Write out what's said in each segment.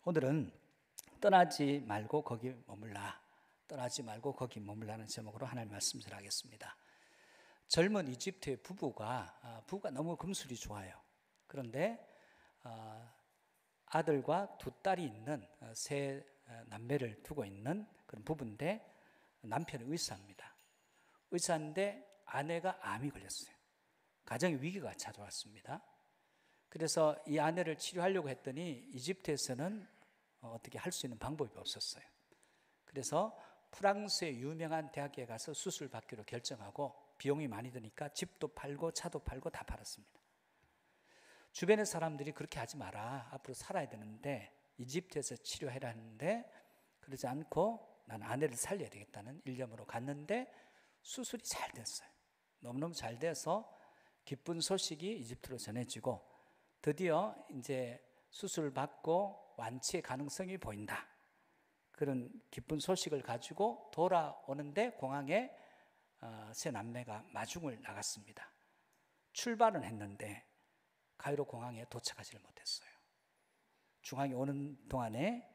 오늘은 떠나지 말고 거기 머물라, 떠나지 말고 거기 머물라는 제목으로 하나님 말씀 전하겠습니다. 젊은 이집트의 부부가 너무 금술이 좋아요. 그런데 아들과 두 딸이 있는 세 남매를 두고 있는 그런 부부인데, 남편이 의사입니다. 의사인데 아내가 암이 걸렸어요. 가정의 위기가 찾아왔습니다. 그래서 이 아내를 치료하려고 했더니 이집트에서는 어떻게 할 수 있는 방법이 없었어요. 그래서 프랑스의 유명한 대학에 가서 수술 받기로 결정하고, 비용이 많이 드니까 집도 팔고 차도 팔고 다 팔았습니다. 주변의 사람들이 그렇게 하지 마라, 앞으로 살아야 되는데 이집트에서 치료해라 했는데, 그러지 않고 난 아내를 살려야 되겠다는 일념으로 갔는데 수술이 잘 됐어요. 너무너무 잘 돼서 기쁜 소식이 이집트로 전해지고, 드디어 이제 수술 받고 완치의 가능성이 보인다, 그런 기쁜 소식을 가지고 돌아오는데 공항에 세 남매가 마중을 나갔습니다. 출발은 했는데 카이로 공항에 도착하지를 못했어요. 중앙에 오는 동안에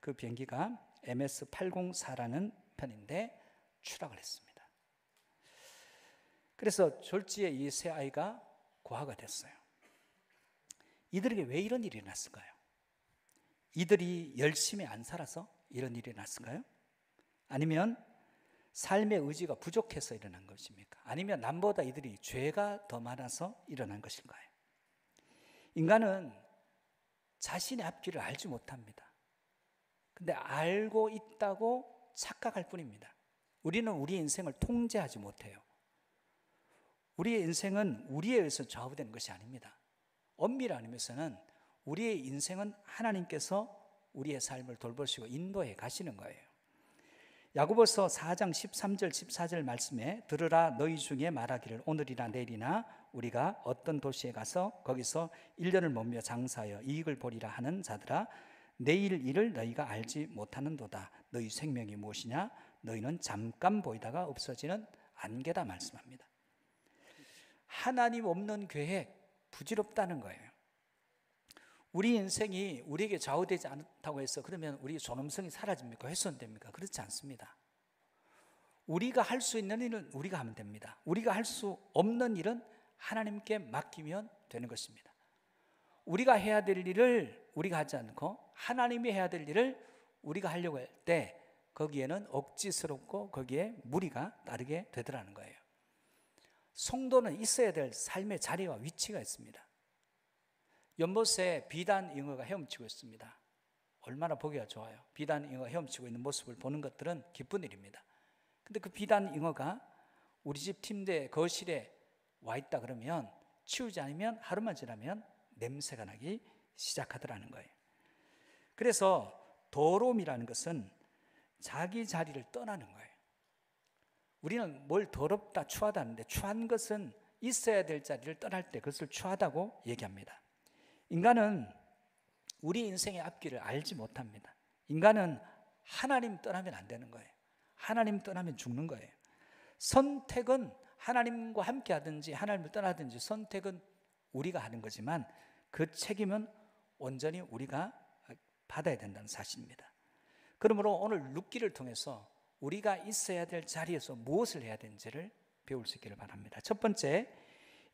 그 비행기가 MS-804라는 편인데 추락을 했습니다. 그래서 졸지에 이 세 아이가 고아가 됐어요. 이들에게 왜 이런 일이 났을까요? 이들이 열심히 안 살아서 이런 일이 났을까요? 아니면 삶의 의지가 부족해서 일어난 것입니까? 아니면 남보다 이들이 죄가 더 많아서 일어난 것일까요? 인간은 자신의 앞길을 알지 못합니다. 근데 알고 있다고 착각할 뿐입니다. 우리는 우리 인생을 통제하지 못해요. 우리의 인생은 우리에 의해서 좌우되는 것이 아닙니다. 엄밀히 아니면서는 우리의 인생은 하나님께서 우리의 삶을 돌보시고 인도해 가시는 거예요. 야고보서 4장 13절 14절 말씀에, 들으라, 너희 중에 말하기를 오늘이나 내일이나 우리가 어떤 도시에 가서 거기서 1년을 머물며 장사하여 이익을 보리라 하는 자들아, 내일 일을 너희가 알지 못하는도다. 너희 생명이 무엇이냐? 너희는 잠깐 보이다가 없어지는 안개다 말씀합니다. 하나님 없는 계획 부질없다는 거예요. 우리 인생이 우리에게 좌우되지 않다고 해서 그러면 우리 존엄성이 사라집니까? 훼손됩니까? 그렇지 않습니다. 우리가 할 수 있는 일은 우리가 하면 됩니다. 우리가 할 수 없는 일은 하나님께 맡기면 되는 것입니다. 우리가 해야 될 일을 우리가 하지 않고 하나님이 해야 될 일을 우리가 하려고 할 때 거기에는 억지스럽고 거기에 무리가 따르게 되더라는 거예요. 성도는 있어야 될 삶의 자리와 위치가 있습니다. 연못에 비단 잉어가 헤엄치고 있습니다. 얼마나 보기가 좋아요. 비단 잉어가 헤엄치고 있는 모습을 보는 것들은 기쁜 일입니다. 근데 그 비단 잉어가 우리 집 침대 거실에 와 있다 그러면, 치우지 않으면 하루만 지나면 냄새가 나기 시작하더라는 거예요. 그래서 더러움이라는 것은 자기 자리를 떠나는 거예요. 우리는 뭘 더럽다, 추하다 하는데, 추한 것은 있어야 될 자리를 떠날 때 그것을 추하다고 얘기합니다. 인간은 우리 인생의 앞길을 알지 못합니다. 인간은 하나님 떠나면 안 되는 거예요. 하나님 떠나면 죽는 거예요. 선택은 하나님과 함께 하든지 하나님을 떠나든지 선택은 우리가 하는 거지만 그 책임은 온전히 우리가 받아야 된다는 사실입니다. 그러므로 오늘 룻기를 통해서 우리가 있어야 될 자리에서 무엇을 해야 되는지를 배울 수 있기를 바랍니다. 첫 번째,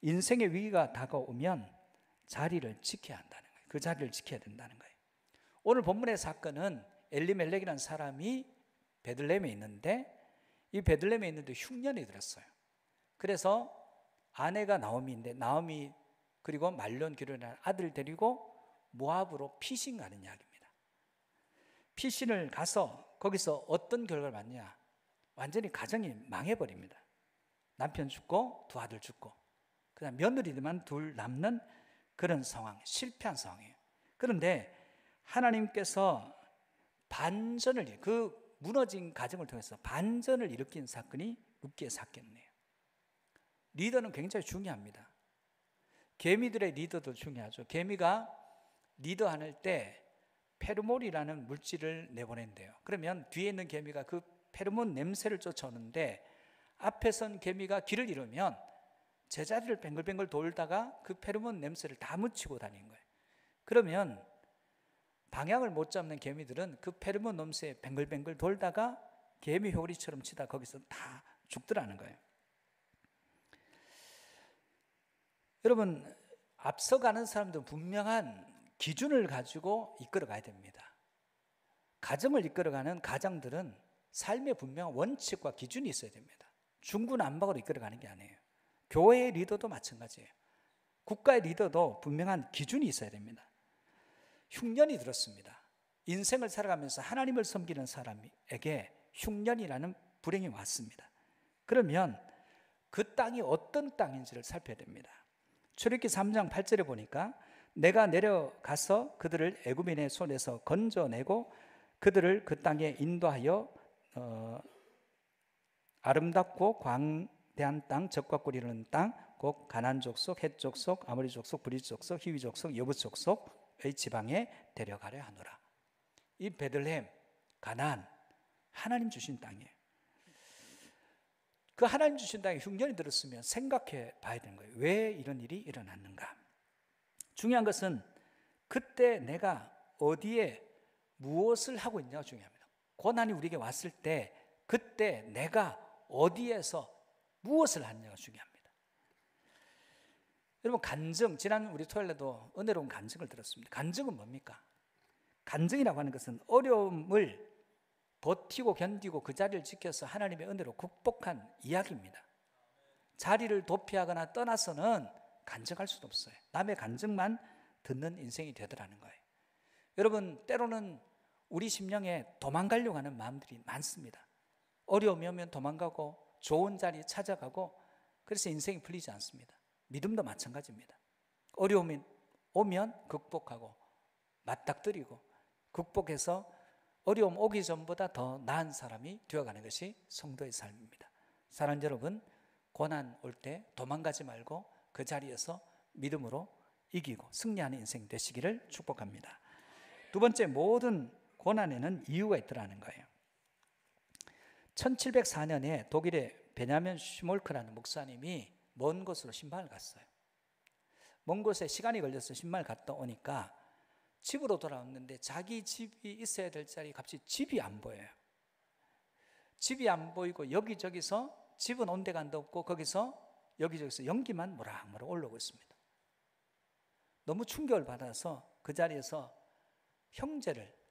인생의 위기가 다가오면 자리를 지켜야 한다는 거예요. 그 자리를 지켜야 된다는 거예요. 오늘 본문의 사건은 엘리멜렉이라는 사람이 베들레헴에 있는데, 이 베들레헴에 있는데 흉년이 들었어요. 그래서 아내가 나오미인데, 나오미 그리고 말론 기르는 아들 데리고 모압으로 피신 가는 이야기입니다. 피신을 가서 거기서 어떤 결과를 받냐? 완전히 가정이 망해버립니다. 남편 죽고 두 아들 죽고 그다음 며느리들만 둘 남는 그런 상황, 실패한 상황이에요. 그런데 하나님께서 반전을, 그 무너진 가정을 통해서 반전을 일으킨 사건이 룻기의 사건이에요. 리더는 굉장히 중요합니다. 개미들의 리더도 중요하죠. 개미가 리더할 때 페로몬이라는 물질을 내보낸대요. 그러면 뒤에 있는 개미가 그 페로몬 냄새를 쫓아오는데, 앞에 선 개미가 길을 잃으면 제자리를 뱅글뱅글 돌다가 그 페로몬 냄새를 다 묻히고 다니는 거예요. 그러면 방향을 못 잡는 개미들은 그 페로몬 냄새에 뱅글뱅글 돌다가 개미 효리처럼 치다 거기서 다 죽더라는 거예요. 여러분, 앞서가는 사람들은 분명한 기준을 가지고 이끌어가야 됩니다. 가정을 이끌어가는 가장들은 삶에 분명한 원칙과 기준이 있어야 됩니다. 중구난방으로 이끌어가는 게 아니에요. 교회의 리더도 마찬가지예요. 국가의 리더도 분명한 기준이 있어야 됩니다. 흉년이 들었습니다. 인생을 살아가면서 하나님을 섬기는 사람에게 흉년이라는 불행이 왔습니다. 그러면 그 땅이 어떤 땅인지를 살펴야 됩니다. 출애굽기 3장 8절에 보니까 내가 내려가서 그들을 애굽인의 손에서 건져내고 그들을 그 땅에 인도하여 아름답고 광대한 땅, 적과 꿀이 흐르는 땅, 곧 가나안 족속, 헷 족속, 아모리 족속, 브리스 족속, 히위 족속, 여부 족속의 지방에 데려가려 하노라. 이 베들레헴, 가나안, 하나님 주신 땅이에요. 그 하나님 주신 땅에 흉년이 들었으면 생각해 봐야 되는 거예요. 왜 이런 일이 일어났는가? 중요한 것은 그때 내가 어디에 무엇을 하고 있냐가 중요합니다. 고난이 우리에게 왔을 때 그때 내가 어디에서 무엇을 하느냐가 중요합니다. 여러분, 간증, 지난 우리 토요일에도 은혜로운 간증을 들었습니다. 간증은 뭡니까? 간증이라고 하는 것은 어려움을 버티고 견디고 그 자리를 지켜서 하나님의 은혜로 극복한 이야기입니다. 자리를 도피하거나 떠나서는 간증할 수도 없어요. 남의 간증만 듣는 인생이 되더라는 거예요. 여러분, 때로는 우리 심령에 도망가려고 하는 마음들이 많습니다. 어려움이 오면 도망가고 좋은 자리 찾아가고, 그래서 인생이 풀리지 않습니다. 믿음도 마찬가지입니다. 어려움이 오면 극복하고 맞닥뜨리고 극복해서 어려움 오기 전보다 더 나은 사람이 되어가는 것이 성도의 삶입니다. 사랑하는 여러분, 고난 올 때 도망가지 말고 그 자리에서 믿음으로 이기고 승리하는 인생 되시기를 축복합니다. 두 번째, 모든 고난에는 이유가 있더라는 거예요. 1704년에 독일의 베냐민 슈몰크라는 목사님이 먼 곳으로 신방을 갔어요. 먼 곳에 시간이 걸려서 신방을 갔다 오니까 집으로 돌아왔는데 자기 집이 있어야 될 자리에 갑자기 집이 안 보여요. 집이 안 보이고 여기저기서 집은 온 데가 없고 거기서 여기저기서 연기만 모락모락 올라오고 있습니다. 너무 충격을 받아서 그 자리에서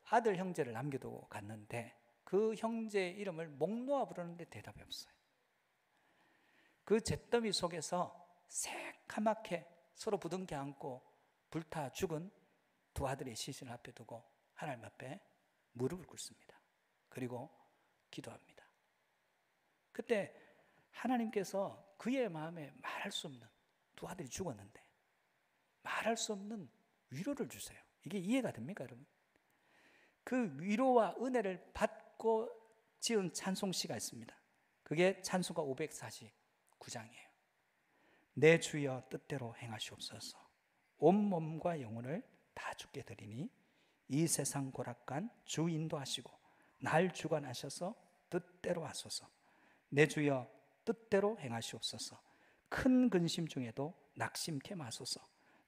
아들 형제를 남겨두고 갔는데 그 형제의 이름을 목 놓아 부르는데 대답이 없어요. 그 잿더미 속에서 새카맣게 서로 부둥켜 안고 불타 죽은 두 아들의 시신을 앞에 두고 하나님 앞에 무릎을 꿇습니다. 그리고 기도합니다. 그때 하나님께서 그의 마음에 말할 수 없는, 두 아들이 죽었는데 말할 수 없는 위로를 주세요. 이게 이해가 됩니까, 여러분? 그 위로와 은혜를 받고 지은 찬송시가 있습니다. 그게 찬송가 549장이에요. 내 주여 뜻대로 행하시옵소서. 온몸과 영혼을 다 주께 드리니 이 세상 고락간 주 인도하시고 날 주관하셔서 뜻대로 하소서. 내 주여 뜻대로 행하시옵소서. 큰 근심 중에도 낙심케 마소서.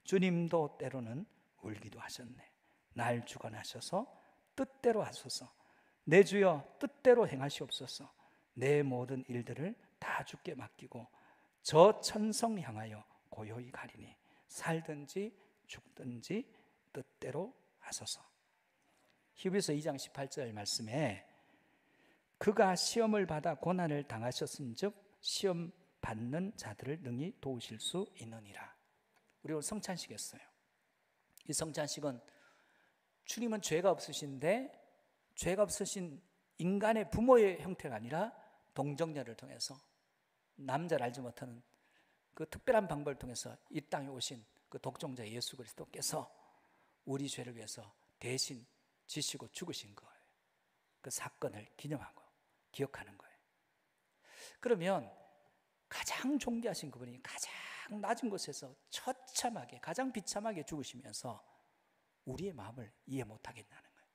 주님도 때로는 울기도 하셨네. 날 주관하셔서 뜻대로 하소서. 내 주여 뜻대로 행하시옵소서. 내 모든 일들을 다 주께 맡기고 저 천성 향하여 고요히 가리니 살든지 죽든지 뜻대로 하소서. 히브리서 2장 18절 말씀에 그가 시험을 받아 고난을 당하셨은즉 시험 받는 자들을 능히 도우실 수 있느니라. 우리 오늘 성찬식 했어요. 이 성찬식은 주님은 죄가 없으신데 죄가 없으신 인간의 부모의 형태가 아니라 동정녀를 통해서 남자를 알지 못하는 그 특별한 방법을 통해서 이 땅에 오신 그 독종자 예수 그리스도께서 우리 죄를 위해서 대신 지시고 죽으신 거예요. 그 사건을 기념하고 기억하는 거예요. 그러면 가장 존귀하신 그분이 가장 낮은 곳에서 처참하게 가장 비참하게 죽으시면서 우리의 마음을 이해 못하겠다는 거예요.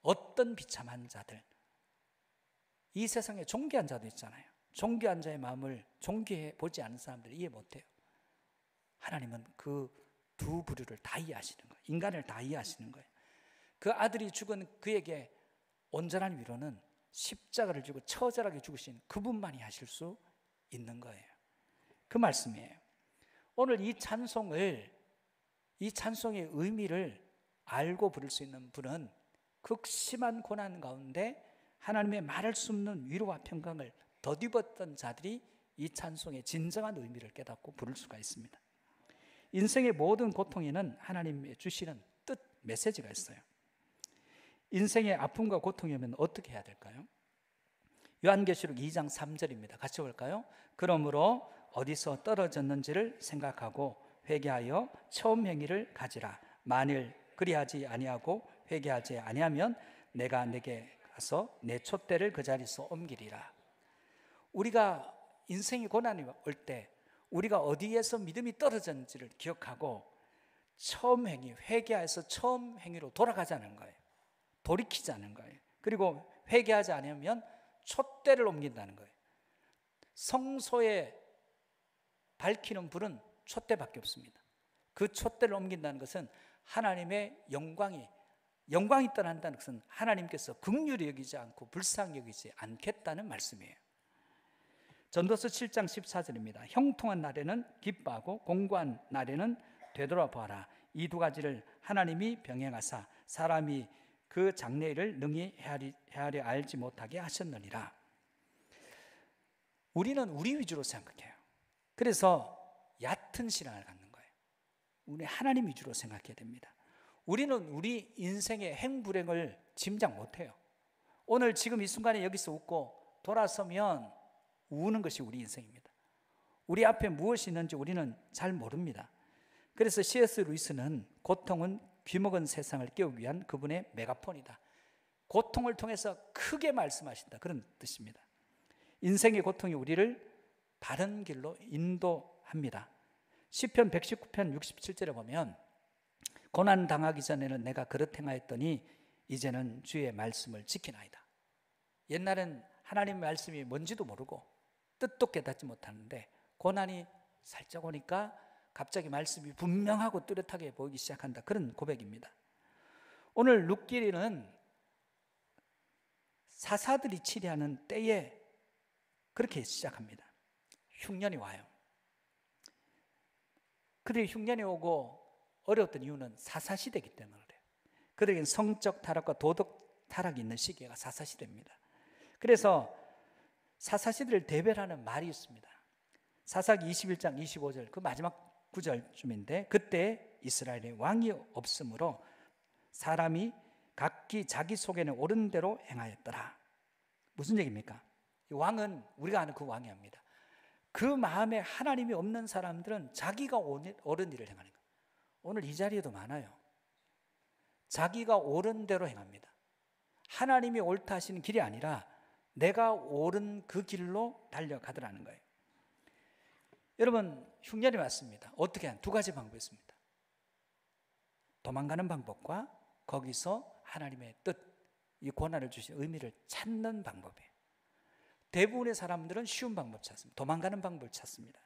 어떤 비참한 자들, 이 세상에 존귀한 자도 있잖아요. 존귀한 자의 마음을 존귀해 보지 않는 사람들이 이해 못해요. 하나님은 그 두 부류를 다 이해하시는 거예요. 인간을 다 이해하시는 거예요. 그 아들이 죽은 그에게 온전한 위로는 십자가를 지고 처절하게 죽으신 그분만이 하실 수 있는 거예요. 그 말씀이에요. 오늘 이 찬송의 의미를 알고 부를 수 있는 분은 극심한 고난 가운데 하나님의 말할 수 없는 위로와 평강을 덧입었던 자들이 이 찬송의 진정한 의미를 깨닫고 부를 수가 있습니다. 인생의 모든 고통에는 하나님의 주시는 뜻, 메시지가 있어요. 인생의 아픔과 고통이 오면 어떻게 해야 될까요? 요한계시록 2장 3절입니다. 같이 볼까요? 그러므로 어디서 떨어졌는지를 생각하고 회개하여 처음 행위를 가지라. 만일 그리하지 아니하고 회개하지 아니하면 내가 내게 가서 내 촛대를 그 자리에서 옮기리라. 우리가 인생의 고난이 올 때 우리가 어디에서 믿음이 떨어졌는지를 기억하고 처음 행위, 회개해서 처음 행위로 돌아가자는 거예요. 돌이키자는 거예요. 그리고 회개하지 않으면 촛대를 옮긴다는 거예요. 성소에 밝히는 불은 촛대밖에 없습니다. 그 촛대를 옮긴다는 것은 하나님의 영광이 떠난다는 것은 하나님께서 긍휼히 여기지 않고 불쌍히 여기지 않겠다는 말씀이에요. 전도서 7장 14절입니다. 형통한 날에는 기뻐하고 공고한 날에는 되돌아보아라. 이 두 가지를 하나님이 병행하사 사람이 그 장래일을 능히 헤아려 알지 못하게 하셨느니라. 우리는 우리 위주로 생각해요. 그래서 얕은 신앙을 갖는 거예요. 우리 하나님 위주로 생각해야 됩니다. 우리는 우리 인생의 행불행을 짐작 못해요. 오늘 지금 이 순간에 여기서 웃고 돌아서면 우는 것이 우리 인생입니다. 우리 앞에 무엇이 있는지 우리는 잘 모릅니다. 그래서 C.S. 루이스는 고통은 귀먹은 세상을 깨우기 위한 그분의 메가폰이다. 고통을 통해서 크게 말씀하신다. 그런 뜻입니다. 인생의 고통이 우리를 바른 길로 인도합니다. 시편 119편 67절에 보면 고난 당하기 전에는 내가 그릇 행하였더니 이제는 주의 말씀을 지키나이다. 옛날엔 하나님의 말씀이 뭔지도 모르고 뜻도 깨닫지 못하는데 고난이 살짝 오니까 갑자기 말씀이 분명하고 뚜렷하게 보이기 시작한다. 그런 고백입니다. 오늘 룻기리는 사사들이 치리하는 때에 그렇게 시작합니다. 흉년이 와요. 그들이 흉년이 오고 어려웠던 이유는 사사시대이기 때문에 그래요. 그들에게는 성적 타락과 도덕 타락이 있는 시기가 사사시대입니다. 그래서 사사시대를 대별하는 말이 있습니다. 사사기 21장 25절 그 마지막 구절쯤인데 그때 이스라엘에 왕이 없으므로 사람이 각기 자기 속에는 옳은 대로 행하였더라. 무슨 얘기입니까? 이 왕은 우리가 아는 그 왕이 아닙니다. 그 마음에 하나님이 없는 사람들은 자기가 옳은 일을 행하는 거예요. 오늘 이 자리에도 많아요. 자기가 옳은 대로 행합니다. 하나님이 옳다 하시는 길이 아니라 내가 옳은 그 길로 달려가더라는 거예요. 여러분 흉년이 왔습니다. 어떻게 한 두 가지 방법이 있습니다. 도망가는 방법과 거기서 하나님의 뜻, 이 고난을 주신 의미를 찾는 방법이에요. 대부분의 사람들은 쉬운 방법 찾습니다. 도망가는 방법을 찾습니다.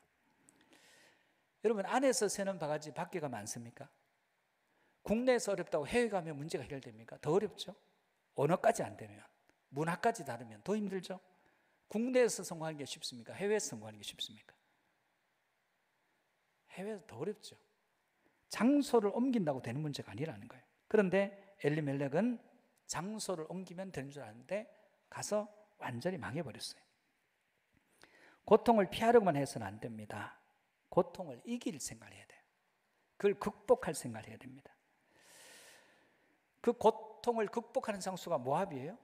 여러분 안에서 새는 바가지 밖에가 많습니까? 국내에서 어렵다고 해외 가면 문제가 해결됩니까? 더 어렵죠. 언어까지 안 되면, 문화까지 다르면 더 힘들죠. 국내에서 성공하는 게 쉽습니까? 해외에서 성공하는 게 쉽습니까? 해외에서 더 어렵죠. 장소를 옮긴다고 되는 문제가 아니라는 거예요. 그런데 엘리멜렉은 장소를 옮기면 되는 줄 아는데 가서 완전히 망해버렸어요. 고통을 피하려고만 해서는 안 됩니다. 고통을 이길 생각을 해야 돼요. 그걸 극복할 생각을 해야 됩니다. 그 고통을 극복하는 장소가 모압이에요.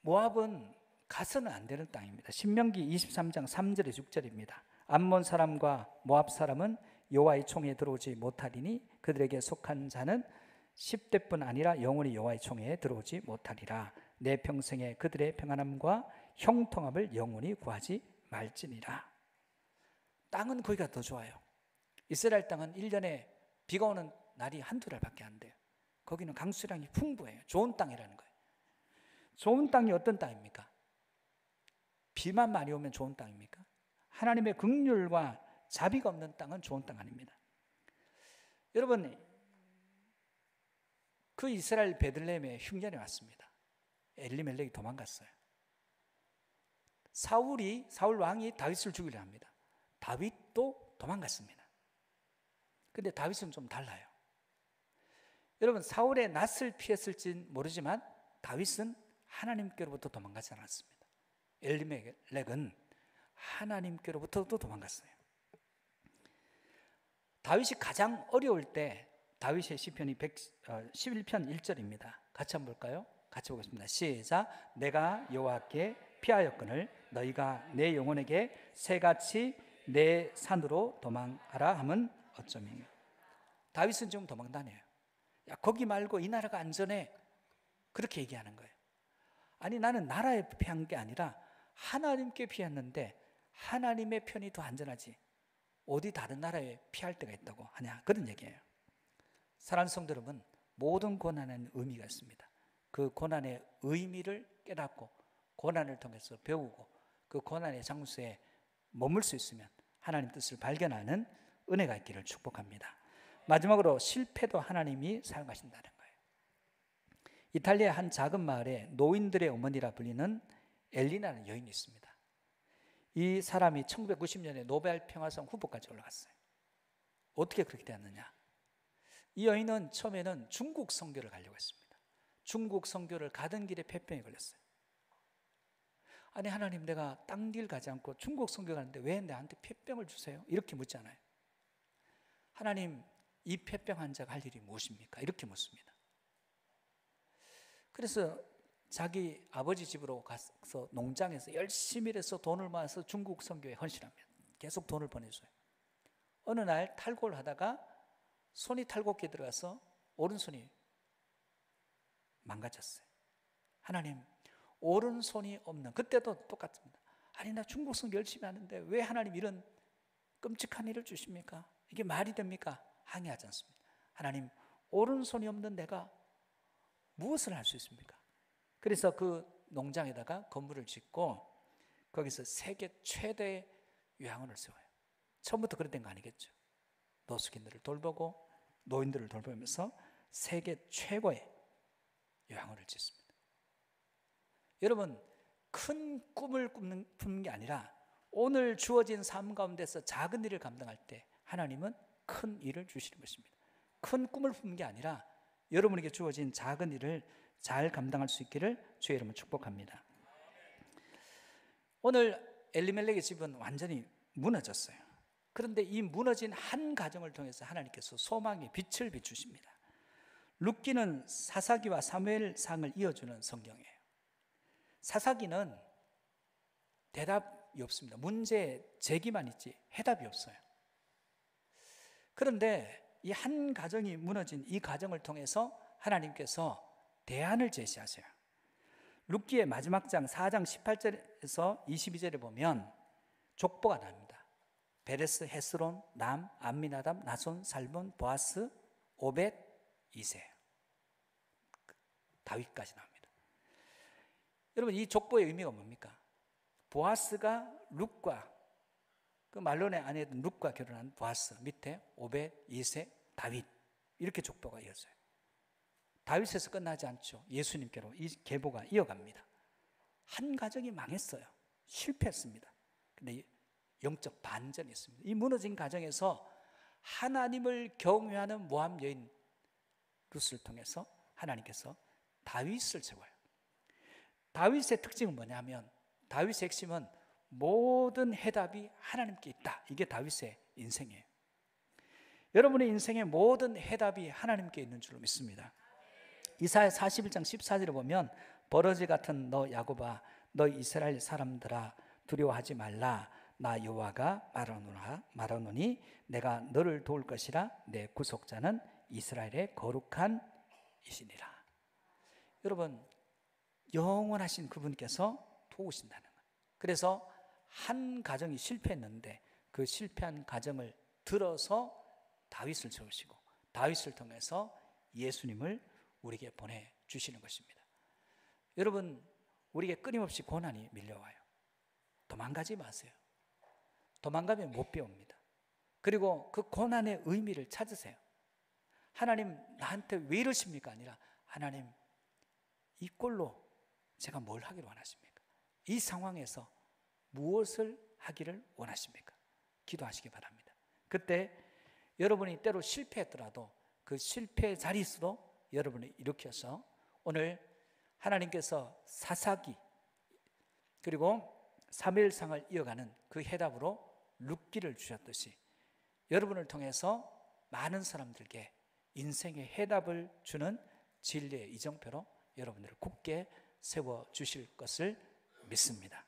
모압은 가서는 안 되는 땅입니다. 신명기 23장 3절에 6절입니다. 암몬 사람과 모압 사람은 여호와의 총에 들어오지 못하리니 그들에게 속한 자는 10대뿐 아니라 영원히 여호와의 총에 들어오지 못하리라. 내 평생에 그들의 평안함과 형통함을 영원히 구하지 말지니라. 땅은 거기가 더 좋아요. 이스라엘 땅은 1년에 비가 오는 날이 한두 달밖에 안 돼요. 거기는 강수량이 풍부해요. 좋은 땅이라는 거예요. 좋은 땅이 어떤 땅입니까? 비만 많이 오면 좋은 땅입니까? 하나님의 긍휼과 자비가 없는 땅은 좋은 땅 아닙니다. 여러분 그 이스라엘 베들레헴에 흉년이 왔습니다. 엘리멜렉이 도망갔어요. 사울 왕이 다윗을 죽이려 합니다. 다윗도 도망갔습니다. 근데 다윗은 좀 달라요. 여러분, 사울의 낯을 피했을진 모르지만 다윗은 하나님께로부터 도망가지 않았습니다. 엘리멜렉은 하나님께로부터도 도망갔어요. 다윗이 가장 어려울 때 다윗의 시편이 11편 1절입니다. 같이 한번 볼까요? 같이 보겠습니다. 시작. 내가 여호와께 피하였거늘 너희가 내 영혼에게 새같이 내 산으로 도망하라 함은 어쩌며. 다윗은 지금 도망 다녀요. 야, 거기 말고 이 나라가 안전해. 그렇게 얘기하는 거예요. 아니, 나는 나라에 피한 게 아니라 하나님께 피했는데 하나님의 편이 더 안전하지 어디 다른 나라에 피할 데가 있다고 하냐, 그런 얘기예요. 사랑하는 성도 여러분, 모든 고난에는 의미가 있습니다. 그 고난의 의미를 깨닫고 고난을 통해서 배우고 그 고난의 장소에 머물 수 있으면 하나님 뜻을 발견하는 은혜가 있기를 축복합니다. 마지막으로 실패도 하나님이 사용하신다는 거예요. 이탈리아의 한 작은 마을에 노인들의 어머니라 불리는 엘리나라는 여인이 있습니다. 이 사람이 1990년에 노벨 평화상 후보까지 올라갔어요. 어떻게 그렇게 되었느냐? 이 여인은 처음에는 중국 선교를 가려고 했습니다. 중국 선교를 가던 길에 폐병이 걸렸어요. 아니, 하나님, 내가 딴 길 가지 않고 중국 선교 가는데 왜 나한테 폐병을 주세요? 이렇게 묻잖아요. 하나님, 이 폐병 환자가 할 일이 무엇입니까? 이렇게 묻습니다. 그래서 자기 아버지 집으로 가서 농장에서 열심히 일해서 돈을 모아서 중국 선교에 헌신합니다. 계속 돈을 보내줘요. 어느 날 탈골을 하다가 손이 탈곡기에 들어가서 오른손이 망가졌어요. 하나님, 오른손이 없는, 그때도 똑같습니다. 아니, 나 중국 선교 열심히 하는데 왜 하나님 이런 끔찍한 일을 주십니까? 이게 말이 됩니까? 항의하지 않습니다. 하나님, 오른손이 없는 내가 무엇을 할 수 있습니까? 그래서 그 농장에다가 건물을 짓고 거기서 세계 최대의 요양원을 세워요. 처음부터 그랬던 거 아니겠죠. 노숙인들을 돌보고 노인들을 돌보면서 세계 최고의 요양원을 짓습니다. 여러분, 큰 꿈을 꾸는 게 아니라 오늘 주어진 삶 가운데서 작은 일을 감당할 때 하나님은 큰 일을 주시는 것입니다. 큰 꿈을 품는 게 아니라 여러분에게 주어진 작은 일을 잘 감당할 수 있기를 주의 이름으로 축복합니다. 오늘 엘리멜렉의 집은 완전히 무너졌어요. 그런데 이 무너진 한 가정을 통해서 하나님께서 소망의 빛을 비추십니다. 룻기는 사사기와 사무엘상을 이어주는 성경이에요. 사사기는 대답이 없습니다. 문제 제기만 있지 해답이 없어요. 그런데 이 한 가정이 무너진 이 가정을 통해서 하나님께서 대안을 제시하세요. 룻기의 마지막 장 4장 18절에서 22절에 보면 족보가 나옵니다. 베레스, 헤스론, 람, 암미나답, 나손, 살본, 보아스, 오벳, 이세, 다윗까지 나옵니다. 여러분, 이 족보의 의미가 뭡니까? 보아스가 룻과 그 말론의 아내였던 룻과 결혼한 보아스 밑에 오벳, 이세, 다윗, 이렇게 족보가 이어져요. 다윗에서 끝나지 않죠. 예수님께로 이 계보가 이어갑니다. 한 가정이 망했어요. 실패했습니다. 근데 영적 반전이 있습니다. 이 무너진 가정에서 하나님을 경외하는 모함 여인 룻을 통해서 하나님께서 다윗을 세워요. 다윗의 특징은 뭐냐면 다윗의 핵심은 모든 해답이 하나님께 있다. 이게 다윗의 인생이에요. 여러분의 인생의 모든 해답이 하나님께 있는 줄로 믿습니다. 이사야 41장 14절에 보면 버러지 같은 너 야곱아, 너 이스라엘 사람들아, 두려워하지 말라. 나 여호와가 말하노니 내가 너를 도울 것이라. 내 구속자는 이스라엘의 거룩한 이시니라. 여러분, 영원하신 그분께서 도우신다는 거예요. 그래서 한 가정이 실패했는데 그 실패한 가정을 들어서 다윗을 세우시고 다윗을 통해서 예수님을 우리에게 보내주시는 것입니다. 여러분, 우리에게 끊임없이 고난이 밀려와요. 도망가지 마세요. 도망가면 못 배웁니다. 그리고 그 고난의 의미를 찾으세요. 하나님 나한테 왜 이러십니까? 아니라 하나님 이 꼴로 제가 뭘 하기를 원하십니까? 이 상황에서 무엇을 하기를 원하십니까? 기도하시기 바랍니다. 그때 여러분이 때로 실패했더라도 그 실패의 자리에서도 여러분이 일으켜서 오늘 하나님께서 사사기 그리고 사무엘상을 이어가는 그 해답으로 룻기를 주셨듯이 여러분을 통해서 많은 사람들께 인생의 해답을 주는 진리의 이정표로 여러분들을 굳게 세워주실 것을 믿습니다.